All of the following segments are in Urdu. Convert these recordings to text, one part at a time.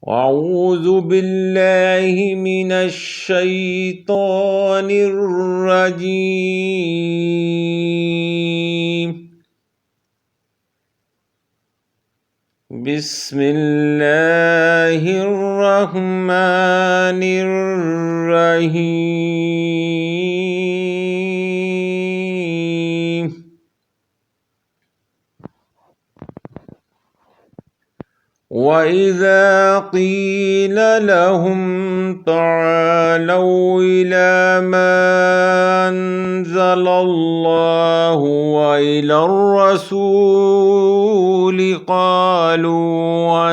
أعوذ بالله من الشيطان الرجيم. بسم الله الرحمن الرحيم. وَإِذَا قِيلَ لَهُمْ تَعَالَوْا إِلَى مَا أَنزَلَ اللَّهُ وَإِلَى الرَّسُولِ قَالُوا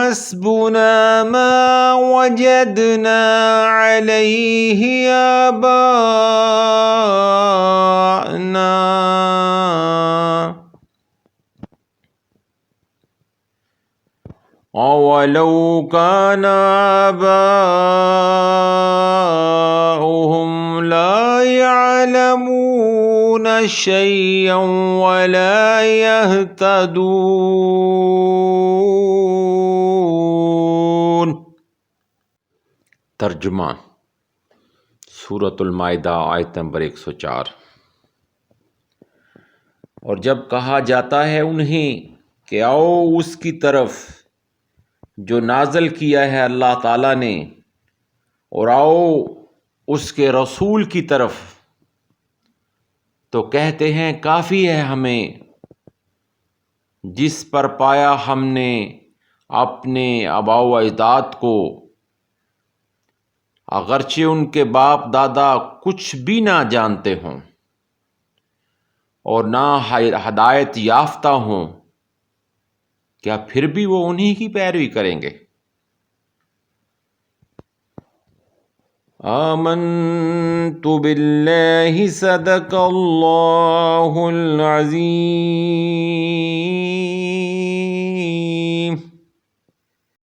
حَسْبُنَا ما وجدنا عليه آباءنا أولو كان آباؤهم لا يعلمون شيئا ولا يهتدون۔ ترجمہ۔ سورۃ المائدہ آیت نمبر 104۔ اور جب کہا جاتا ہے انہیں کہ آؤ اس کی طرف جو نازل کیا ہے اللہ تعالیٰ نے، اور آؤ اس کے رسول کی طرف، تو کہتے ہیں کافی ہے ہمیں جس پر پایا ہم نے اپنے آباء و اجداد کو، اگرچہ ان کے باپ دادا کچھ بھی نہ جانتے ہوں اور نہ ہدایت یافتہ ہوں، کیا پھر بھی وہ انہی کی پیروی کریں گے؟ آمنت باللہ، صدق اللہ العظیم۔